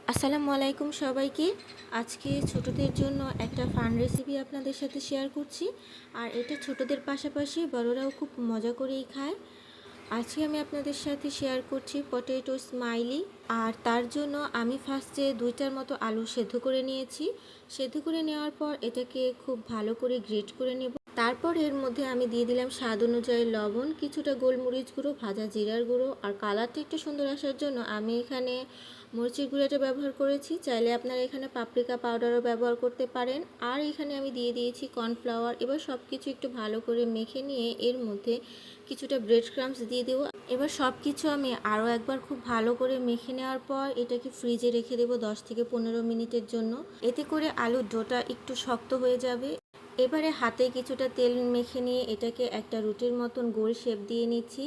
আসসালামু আলাইকুম সবাইকে। আজকে ছোটদের জন্য একটা ফান রেসিপি আপনাদের সাথে শেয়ার করছি। আর এটা ছোটদের পাশাপাশি বড়রাও খুব মজা করেই খায়। আজকে আমি আপনাদের সাথে শেয়ার করছি পটেটো স্মাইলি। আর তার জন্য আমি ফার্স্টে 2টার মতো আলু সেদ্ধ করে নিয়েছি। সেদ্ধ করে নেওয়ার পর এটাকে খুব ভালো করে গ্রেট করে নেব। তারপর এর মধ্যে আমি দিয়ে দিলাম স্বাদ অনুযায়ী লবণ, কিছুটা গোলমরিচ গুঁড়ো, ভাজা জিরার গুঁড়ো। আর কালারটা একটু সুন্দর আসার জন্য আমি এখানে মরিচের গুঁড়োটা ব্যবহার করেছি। চাইলে আপনারা এখানে পাপরিকা পাউডারও ব্যবহার করতে পারেন। আর এখানে আমি দিয়ে দিয়েছি কর্নফ্লাওয়ার। এবার সব কিছু একটু ভালো করে মেখে নিয়ে এর মধ্যে কিছুটা ব্রেড ক্রাম্বস দিয়ে দেবো। এবার সব কিছু আমি আরও একবার খুব ভালো করে মেখে নেওয়ার পর এটাকে ফ্রিজে রেখে দেবো 10 থেকে 15 মিনিটের জন্য। এতে করে আলুর ডোটা একটু শক্ত হয়ে যাবে। এবারে হাতে কিছুটা তেল মেখে নিয়ে এটাকে একটা রুটির মতন গোল শেপ দিয়ে নিচ্ছি।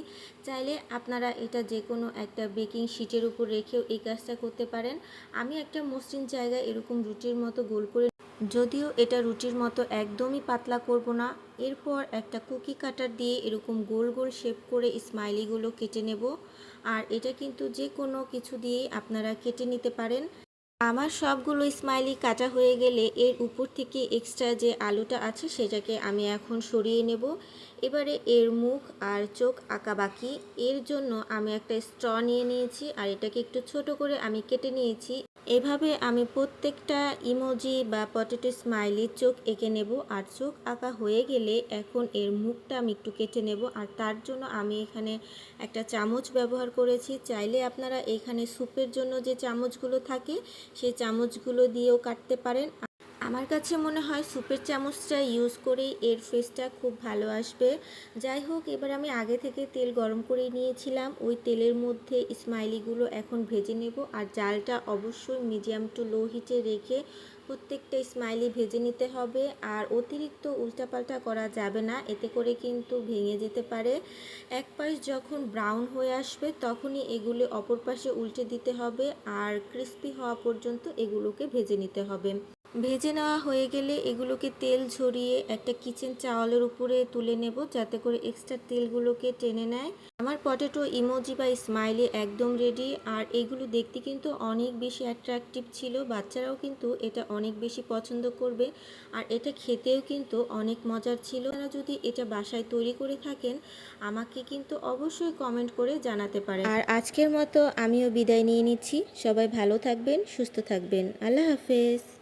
চাইলে আপনারা এটা যে কোনো একটা বেকিং শিটের উপর রেখেও এই কাজটা করতে পারেন। আমি একটা মসৃণ জায়গায় এরকম রুটির মতো গোল করে, যদিও এটা রুটির মতো একদমই পাতলা করব না। এরপর একটা কুকি কাটার দিয়ে এরকম গোল গোল শেপ করে স্মাইলিগুলো কেটে নেব। আর এটা কিন্তু যে কোনো কিছু দিয়েই আপনারা কেটে নিতে পারেন। আমার সবগুলো স্মাইলি কাটা হয়ে গেলে এর উপর থেকে এক্সট্রা যে আলুটা আছে সেটাকে আমি এখন সরিয়ে নেব। এবারে এর মুখ আর চোখ আঁকা বাকি। এর জন্য আমি একটা স্ট্র নিয়ে নিয়েছি আর এটাকে একটু ছোট করে আমি কেটে নিয়েছি। এভাবে আমি প্রত্যেকটা ইমোজি বা পটেটো স্মাইলির চোখ এঁকে নেব। আর চোখ আঁকা হয়ে গেলে এখন এর মুখটা আমি একটু কেটে নেব। আর তার জন্য আমি এখানে একটা চামচ ব্যবহার করেছি। চাইলে আপনারা এখানে স্যুপের জন্য যে চামচগুলো থাকে সেই চামচগুলো দিয়েও কাটতে পারেন। আমার কাছে মনে হয় স্যুপের চামচটা ইউজ করেই এর ফেসটা খুব ভালো আসবে। যাই হোক, এবার আমি আগে থেকে তেল গরম করে নিয়েছিলাম। ওই তেলের মধ্যে স্মাইলিগুলো এখন ভেজে নেব। আর জালটা অবশ্যই মিডিয়াম টু লো হিটে রেখে প্রত্যেকটা স্মাইলি ভেজে নিতে হবে। আর অতিরিক্ত উল্টাপাল্টা করা যাবে না, এতে করে কিন্তু ভেঙে যেতে পারে। এক পাশ যখন ব্রাউন হয়ে আসবে তখনই এগুলো অপর পাশে উল্টে দিতে হবে। আর ক্রিস্পি হওয়া পর্যন্ত এগুলোকে ভেজে নিতে হবে। ভেজে নেওয়া হয়ে গেলে এগুলোকে তেল ঝরিয়ে একটা কিচেন চাওয়ালের উপরে তুলে নেব, যাতে করে এক্সট্রা তেলগুলোকে টেনে নেয়। আমার পটেটো ইমোজি বা স্মাইলি একদম রেডি। আর এগুলো দেখতে কিন্তু অনেক বেশি অ্যাট্রাকটিভ ছিল। বাচ্চারাও কিন্তু এটা অনেক বেশি পছন্দ করবে। আর এটা খেতেও কিন্তু অনেক মজার ছিল। আপনারা যদি এটা বাসায় তৈরি করে থাকেন আমাকে কিন্তু অবশ্যই কমেন্ট করে জানাতে পারেন। আর আজকের মতো আমিও বিদায় নিয়ে নিচ্ছি। সবাই ভালো থাকবেন, সুস্থ থাকবেন। আল্লাহ হাফেজ।